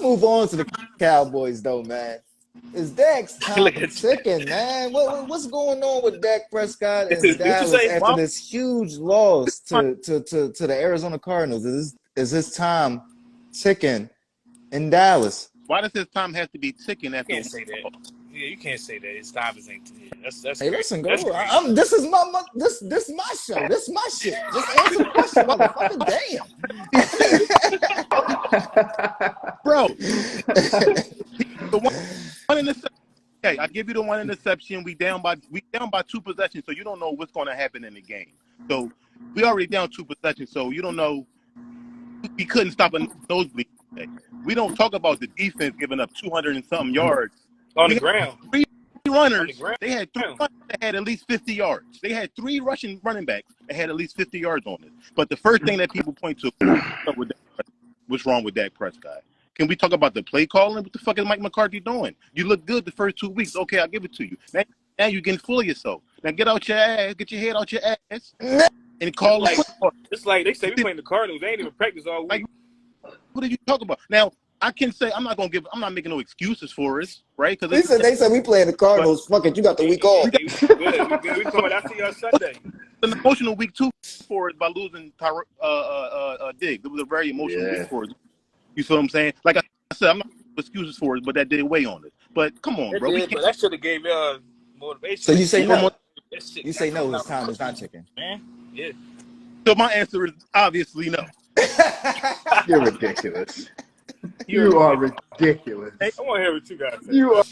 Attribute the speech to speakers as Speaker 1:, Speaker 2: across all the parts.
Speaker 1: move on to the Cowboys, though, man. Is Dak's time ticking, man? What's going on with Dak Prescott and Dallas after this huge loss to the Arizona Cardinals? Is his time ticking in Dallas?
Speaker 2: Why does his time have to be ticking after?
Speaker 3: You can't say that. Yeah, you can't say that. His time is ain't. That's
Speaker 1: hey,
Speaker 3: crazy.
Speaker 1: listen, go. This is my show. This is my shit. Just answer the question, motherfucker. Damn,
Speaker 2: bro. The one interception. Okay, I give you the one interception. We down by 2 possessions, so you don't know what's going to happen in the game. So we already down 2 possessions, so you don't know. We couldn't stop a nosebleed. We don't talk about the defense giving up 200 and something yards
Speaker 3: on the ground.
Speaker 2: 3 runners. They had 3 runners that had at least 50 yards. They had 3 rushing running backs that had at least 50 yards on it. But the first thing that people point to what's wrong with Dak Prescott. Can we talk about the play calling? What the fuck is Mike McCarthy doing? You look good the first 2 weeks. Okay, I'll give it to you. Now you're getting full of yourself. Now get out your ass. Get your head out your ass. And call
Speaker 3: it's like they say we playing the Cardinals. They ain't even practice all week.
Speaker 2: Like, what are you talking about? Now, I can say I'm not making no excuses for us, right? Because
Speaker 1: they said we playing the Cardinals. Fuck it, you got the week off.
Speaker 3: We good. We coming out to y'all Sunday.
Speaker 2: An emotional week 2 for us by losing Diggs. It was a very emotional week for us. You feel what I'm saying? Like I said, I'm not making excuses for it, but that did weigh on it. But come on, bro.
Speaker 3: But that should have gave y'all motivation.
Speaker 1: So you say no? You say no? His time is not ticking,
Speaker 3: man. Yeah.
Speaker 2: So my answer is obviously no.
Speaker 4: You're ridiculous. You are ridiculous.
Speaker 3: Hey, I want to hear what you guys say.
Speaker 4: You are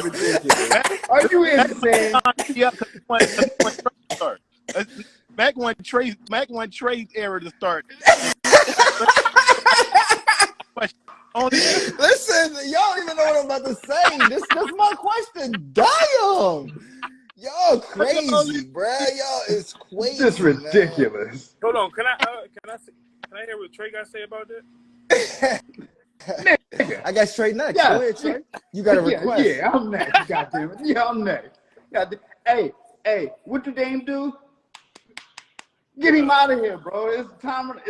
Speaker 4: ridiculous. Are you insane?
Speaker 2: Yeah, Mac want Trey's era to start.
Speaker 1: Listen, y'all don't even know what I'm about to say. This is my question. Damn. Y'all crazy, bruh. Y'all is crazy.
Speaker 4: This is ridiculous.
Speaker 3: Hold on. Can I hear what Trey got to say about that?
Speaker 1: I got Trey next. Yeah. Go ahead, Trey. You got a request.
Speaker 4: Yeah, I'm next. Goddamn it. Yeah, I'm next. Hey, what the Dame do? Get him out of here, bro. It's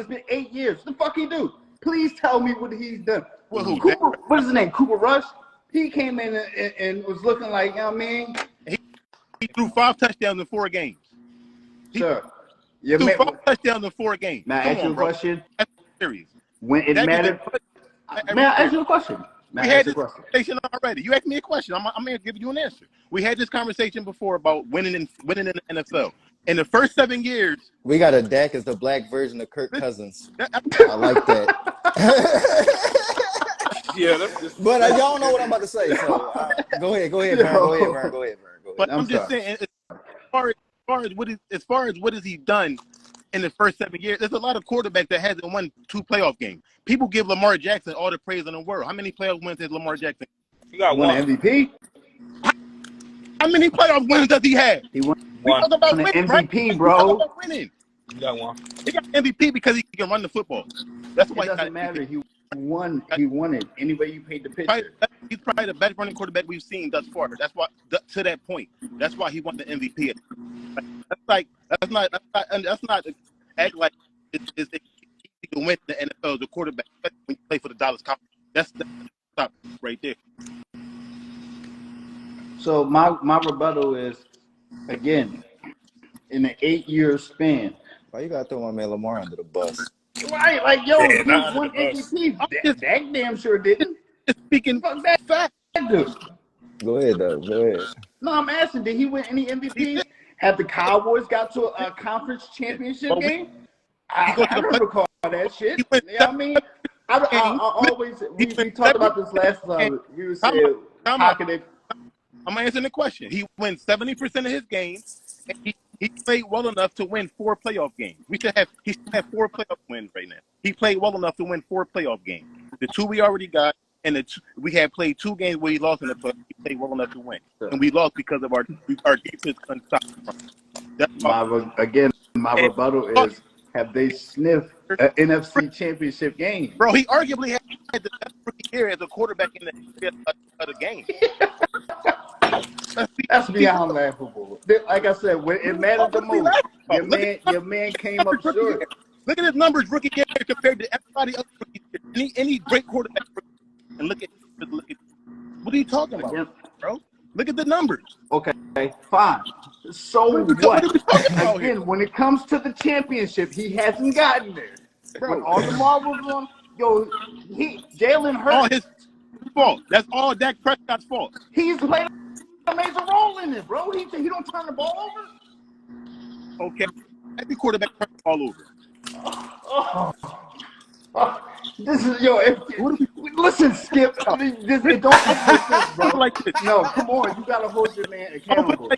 Speaker 4: been 8 years. What the fuck he do? Please tell me what he's done. Cooper, what is his name? Cooper Rush? He came in and was looking like, you know what I mean?
Speaker 2: He threw 5 touchdowns in 4 games.
Speaker 4: Sir.
Speaker 2: He threw 5 touchdowns in 4 games.
Speaker 4: May I ask you a question?
Speaker 2: That's serious.
Speaker 4: When it mattered. May I ask you a question?
Speaker 2: We had this conversation already. You asked me a question. I'm going to give you an answer. We had this conversation before about winning in the NFL. In the first 7 years,
Speaker 1: we got a Dak as the black version of Kirk Cousins. I like that.
Speaker 3: Yeah, that's just.
Speaker 1: But y'all don't know what I'm about to say. So go ahead, Vern. Go ahead.
Speaker 2: But I'm just saying, as far as what has he done in the first 7 years, there's a lot of quarterbacks that hasn't won 2 playoff games. People give Lamar Jackson all the praise in the world. How many playoff wins has Lamar Jackson?
Speaker 3: He got one
Speaker 4: MVP.
Speaker 2: How many playoff wins does he have?
Speaker 4: He won.
Speaker 2: We talk about winning,
Speaker 4: MVP,
Speaker 2: right?
Speaker 4: bro.
Speaker 2: We talk about winning.
Speaker 3: He got one.
Speaker 2: He got MVP because he can run the football. That's why
Speaker 4: it doesn't matter. He won it any way you paid the pitcher.
Speaker 2: He's probably the best running quarterback we've seen thus far. That's why, to that point, that's why he won the MVP. That's not act like it's easy to win the NFL as a quarterback when you play for the Dallas Cowboys. That's stop right there.
Speaker 4: So my rebuttal is, again, in an 8-year span.
Speaker 1: Why you gotta throw my man Lamar under the bus?
Speaker 4: Right, like, yo, he won MVP. That damn sure didn't.
Speaker 2: Speaking
Speaker 4: fuck that fact, dude.
Speaker 1: Go ahead, though. Go ahead.
Speaker 4: No, I'm asking, did he win any MVP? Have the Cowboys got to a conference championship game? I don't recall that shit. You know what I mean? I always, we talked about this last time. We were saying, how can they...
Speaker 2: I'm answering the question. He wins 70% of his games, and he played well enough to win 4 playoff games. He should have 4 playoff wins right now. He played well enough to win 4 playoff games. The 2 we already got, and we had played 2 games where he lost in the playoffs. He played well enough to win, and we lost because of our defense couldn't stop him.
Speaker 4: My rebuttal is: have they sniffed an NFC Championship game?
Speaker 2: Bro, he arguably had the best rookie year as a quarterback in the game.
Speaker 4: That's beyond laughable. Like I said, when it mattered the most, your man came up short.
Speaker 2: Look at his numbers rookie year compared to everybody else rookie year. Any great quarterback. and look at what are you talking about, bro? Look at the numbers.
Speaker 4: Okay, fine. So what?
Speaker 2: What are we talking about
Speaker 4: Again,
Speaker 2: here?
Speaker 4: when it comes to the championship, he hasn't gotten there.
Speaker 2: Bro.
Speaker 4: When all the marbles on, Jalen Hurts.
Speaker 2: All his fault. That's all Dak Prescott's fault.
Speaker 4: He's played a major role in it, bro. He don't turn the ball over.
Speaker 2: Okay. Every quarterback turns the ball over.
Speaker 4: This is listen, Skip. It don't make no sense, bro.
Speaker 2: Like this.
Speaker 4: No, come on. You gotta hold your man accountable.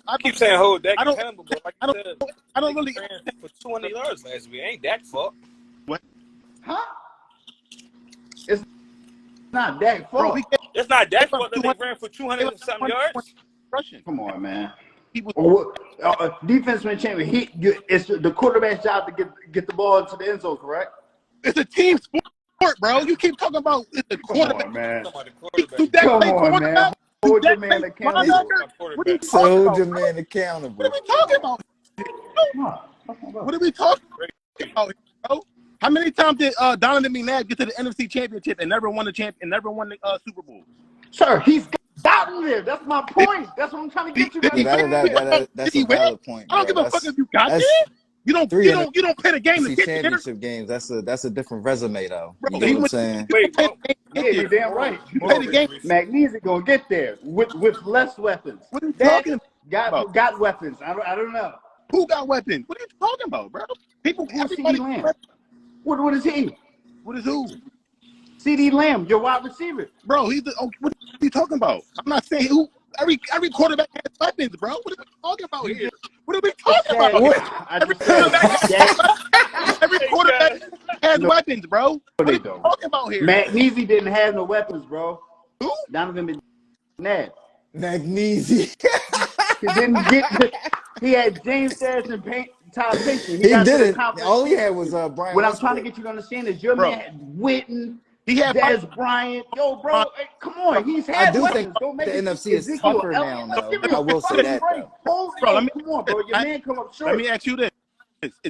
Speaker 3: I keep saying hold Dak
Speaker 2: I don't-
Speaker 3: accountable, but like
Speaker 2: I
Speaker 3: you
Speaker 2: don't-
Speaker 3: said,
Speaker 2: I don't really-
Speaker 3: he ran for 200 yards last week. Ain't Dak fault?
Speaker 4: Huh? It's not Dak's fault.
Speaker 2: Bro,
Speaker 3: It's not Dak's fault that
Speaker 2: 200
Speaker 3: they ran for 200 and something yards.
Speaker 2: rushing.
Speaker 4: Come on, man.
Speaker 2: People,
Speaker 4: Defenseman champion. It's the quarterback's job to get the ball into the end zone, correct?
Speaker 2: it's a team sport, bro. You keep talking about the quarterback.
Speaker 4: Come on, man.
Speaker 3: Talking about the
Speaker 2: Do
Speaker 3: quarterback.
Speaker 2: Dak
Speaker 4: Come
Speaker 2: play
Speaker 4: on, man.
Speaker 2: quarterback?
Speaker 4: Hold
Speaker 2: Do
Speaker 4: your
Speaker 2: Dak
Speaker 4: man
Speaker 2: play
Speaker 4: accountable.
Speaker 2: linebacker? What are we
Speaker 1: So
Speaker 2: talking
Speaker 1: hold
Speaker 2: about?
Speaker 1: your
Speaker 2: bro?
Speaker 1: man accountable.
Speaker 2: What are we talking about? What are we talking about, bro? How many times did Donovan McNabb get to the NFC Championship and never won the Super Bowl?
Speaker 4: Sir, he's gotten there. That's my point. That's what I'm trying to get you guys.
Speaker 1: That's a valid point.
Speaker 2: I don't give a fuck if you got there. You don't play the game to get there.
Speaker 1: Championship games. That's a different resume, though.
Speaker 2: Bro,
Speaker 1: You know what I'm saying?
Speaker 3: Wait,
Speaker 4: Yeah, you're damn right.
Speaker 2: Play the game.
Speaker 4: MadMizzy gonna get there with less weapons.
Speaker 2: What are you
Speaker 4: Dak
Speaker 2: talking about?
Speaker 4: got weapons. I don't know.
Speaker 2: Who got weapons? What are you talking about, bro? People,
Speaker 4: Who's
Speaker 2: everybody.
Speaker 4: CD Lamb? What is he?
Speaker 2: What is who?
Speaker 4: CD Lamb, your wide receiver.
Speaker 2: Bro, what are you talking about? I'm not saying who. Every quarterback has weapons, bro. What are we talking about here? What are we talking about?
Speaker 4: I just said
Speaker 2: Every quarterback has weapons, bro. What are
Speaker 4: they
Speaker 2: we
Speaker 4: don't.
Speaker 2: talking about here?
Speaker 4: MadMizzy didn't have no weapons, bro.
Speaker 2: Who?
Speaker 4: Donovan McNabb.
Speaker 1: MadMizzy.
Speaker 4: He didn't get. He had James Harris and Todd Pinckney.
Speaker 1: He did it. All he had was Brian.
Speaker 4: What I'm trying to get you to understand is your man had Witten.
Speaker 2: He had
Speaker 4: Des Bryant. Yo, bro, hey, come on. He's had
Speaker 1: I do
Speaker 4: weapons.
Speaker 1: think
Speaker 4: Don't make
Speaker 1: the
Speaker 4: it
Speaker 1: NFC is
Speaker 4: Ezekiel
Speaker 1: tougher
Speaker 4: Elliott.
Speaker 1: now,
Speaker 4: Give
Speaker 1: though.
Speaker 4: me
Speaker 1: I will
Speaker 4: a
Speaker 1: say
Speaker 4: fucking
Speaker 1: that,
Speaker 4: break.
Speaker 1: though.
Speaker 4: Hold
Speaker 2: Bro,
Speaker 4: on, come on, bro. Your man come up short.
Speaker 2: Let me ask you this: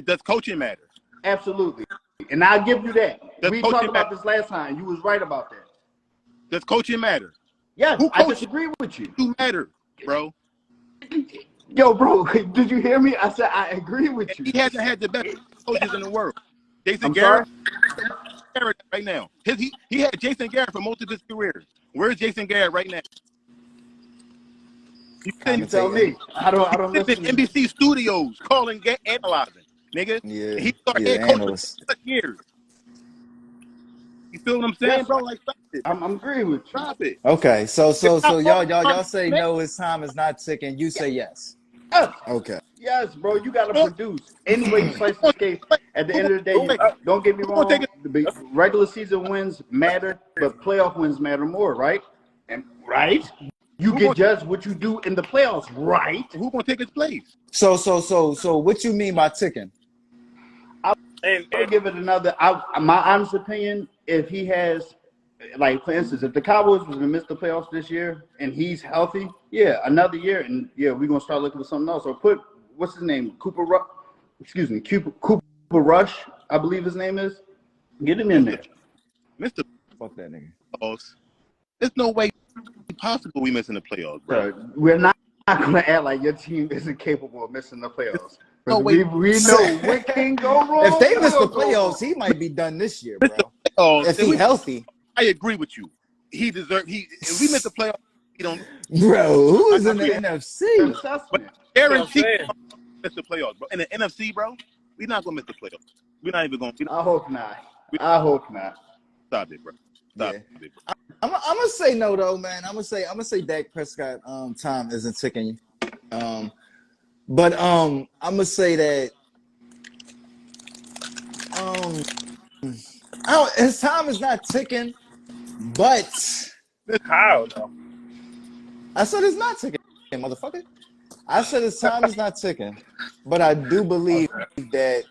Speaker 2: does coaching matter?
Speaker 4: Absolutely. And I'll give you that.
Speaker 2: Does
Speaker 4: We
Speaker 2: coaching
Speaker 4: talked about
Speaker 2: matter?
Speaker 4: this last time. You was right about that.
Speaker 2: Does coaching matter?
Speaker 4: Yes,
Speaker 2: Who
Speaker 4: I
Speaker 2: coached-
Speaker 4: disagree with you.
Speaker 2: Who matter, bro?
Speaker 4: Yo, bro, did you hear me? I said I agree with you.
Speaker 2: He hasn't had the best coaches in the world. Jason
Speaker 4: I'm
Speaker 2: Garrett,
Speaker 4: sorry?
Speaker 2: right now. He had Jason Garrett for most of his career. Where's Jason Garrett right now? You
Speaker 4: You tell me. I don't listen.
Speaker 2: in NBC studios calling, analyzing, nigga.
Speaker 1: Yeah,
Speaker 2: He started
Speaker 1: yeah,
Speaker 2: head coach
Speaker 1: analyst.
Speaker 2: for 6 years. You feel what I'm saying,
Speaker 4: Yes.
Speaker 2: bro? Like, stop it.
Speaker 4: I'm agreeing with you.
Speaker 2: Stop it.
Speaker 1: Okay, so y'all say no, his time is not ticking. You say yes.
Speaker 4: Yes.
Speaker 1: Okay.
Speaker 4: Yes, bro, you gotta produce. Anyway, you slice the cake. At the end of the day, don't get me wrong. The regular season wins matter, but playoff wins matter more, right? And right, you get judged what you do in the playoffs, right?
Speaker 2: Who gonna take his place?
Speaker 1: So what you mean by ticking?
Speaker 4: I'll give it another. My honest opinion, if he has, like for instance, if the Cowboys was to miss the playoffs this year and he's healthy, yeah, another year, and yeah, we're gonna start looking for something else. Or put what's his name, Cooper Rush, I believe his name is. Get him in there,
Speaker 2: Mr.
Speaker 1: Fuck that nigga.
Speaker 2: Playoffs. There's no way possible we missing the playoffs, bro.
Speaker 4: So we're not gonna act like your team isn't capable of missing the playoffs.
Speaker 2: No
Speaker 4: we
Speaker 2: way.
Speaker 4: know what can go wrong.
Speaker 1: If they miss the
Speaker 4: will go wrong.
Speaker 1: playoffs, he might be done this year, bro.
Speaker 2: Oh,
Speaker 1: If he healthy,
Speaker 2: I agree with you. If we miss the playoffs, he don't
Speaker 1: bro. Who is in the NFC?
Speaker 4: Assessment.
Speaker 2: guarantee miss the playoffs, bro. In the NFC, bro, we're not gonna miss the playoffs. We're not even gonna.
Speaker 4: I hope not. I hope not.
Speaker 2: Stop it, bro. Stop
Speaker 1: Yeah.
Speaker 2: it.
Speaker 1: I'm gonna say no though, man. I'm gonna say Dak Prescott time isn't ticking. But I'm gonna say that his time is not ticking, but
Speaker 3: How though?
Speaker 1: I said it's not ticking, motherfucker. I said his time is not ticking, but I do believe that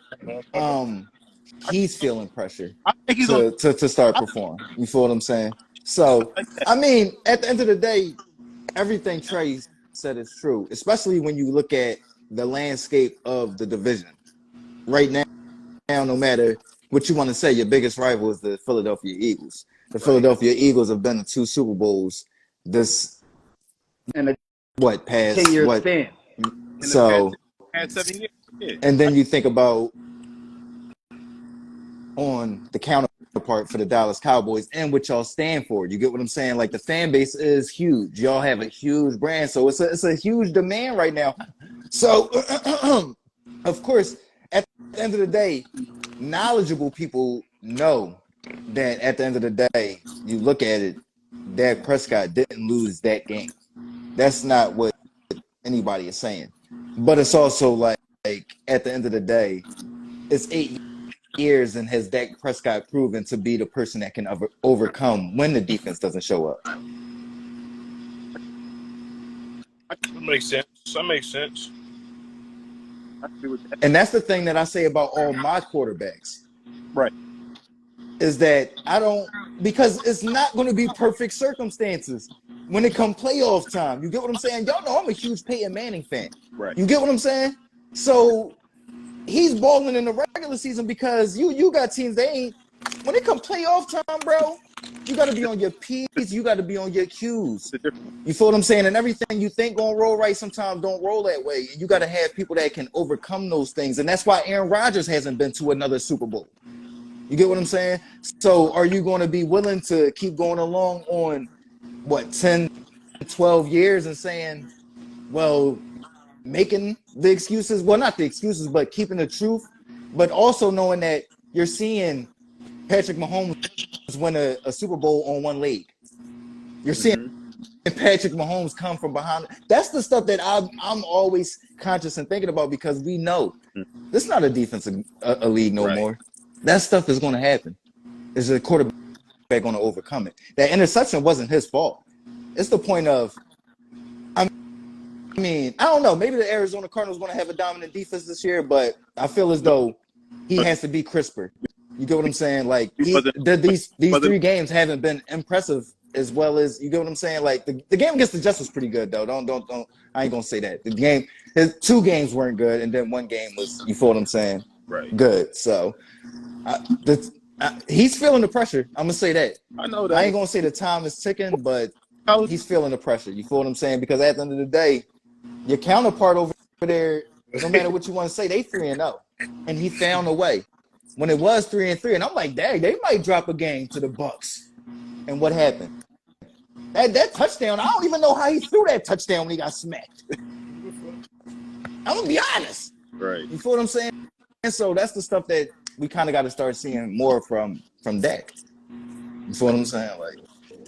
Speaker 1: he's feeling pressure
Speaker 2: I think he's
Speaker 1: to start performing. You feel what I'm saying? So I mean, at the end of the day, everything Trey said is true, especially when you look at the landscape of the division right now. No matter what you want to say, your biggest rival is the Philadelphia Eagles. the Philadelphia Eagles have been to 2 Super Bowls this
Speaker 4: in a
Speaker 1: past
Speaker 4: 10-year
Speaker 1: what?
Speaker 4: span.
Speaker 1: So
Speaker 2: past 7 years. Yeah.
Speaker 1: And then you think about on the counterpart for the Dallas Cowboys and what y'all stand for. You get what I'm saying? Like the fan base is huge. Y'all have a huge brand, so it's a huge demand right now. So, of course, at the end of the day, knowledgeable people know that at the end of the day, you look at it, Dak Prescott didn't lose that game. That's not what anybody is saying. But it's also like at the end of the day, it's 8 years, and has Dak Prescott proven to be the person that can overcome when the defense doesn't show up?
Speaker 3: That makes sense. That makes sense.
Speaker 1: And that's the thing that I say about all my quarterbacks.
Speaker 2: Right.
Speaker 1: Is that I don't, because it's not going to be perfect circumstances when it come playoff time. You get what I'm saying? Y'all know I'm a huge Peyton Manning fan.
Speaker 2: Right.
Speaker 1: You get what I'm saying? So he's balling in the regular season because you got teams that ain't, when it come playoff time, bro, you got to be on your P's, you got to be on your Q's. You feel what I'm saying? And everything you think gonna roll right sometimes don't roll that way. You got to have people that can overcome those things. And that's why Aaron Rodgers hasn't been to another Super Bowl. You get what I'm saying? So are you going to be willing to keep going along on, 10, 12 years and saying, well, making the excuses, well, not the excuses, but keeping the truth, but also knowing that you're seeing Patrick Mahomes win a Super Bowl on one leg. You're seeing Patrick Mahomes come from behind. That's the stuff that I'm always conscious and thinking about, because we know this is not a defensive a league no more. That stuff is going to happen. Is the quarterback going to overcome it? That interception wasn't his fault. It's the point of, I mean, I don't know. Maybe the Arizona Cardinals going to have a dominant defense this year, but I feel as though he has to be crisper. You get what I'm saying? Like these 3 games haven't been impressive as well as, you get what I'm saying? Like the game against the Jets was pretty good though. Don't. I ain't gonna say that. His 2 games weren't good, and then 1 game was, you feel what I'm saying?
Speaker 2: Right.
Speaker 1: Good. So he's feeling the pressure. I'm gonna say that.
Speaker 2: I know that.
Speaker 1: I ain't gonna say the time is ticking, but he's feeling the pressure. You feel what I'm saying? Because at the end of the day, your counterpart over there, no matter what you want to say, they 3-0, and he found a way. When it was 3-3, and I'm like, dang, they might drop a game to the Bucks. And what happened? That touchdown, I don't even know how he threw that touchdown when he got smacked. I'm gonna be honest.
Speaker 2: Right.
Speaker 1: You feel what I'm saying? And so that's the stuff that we kind of got to start seeing more from Dak. You feel what I'm saying? Like,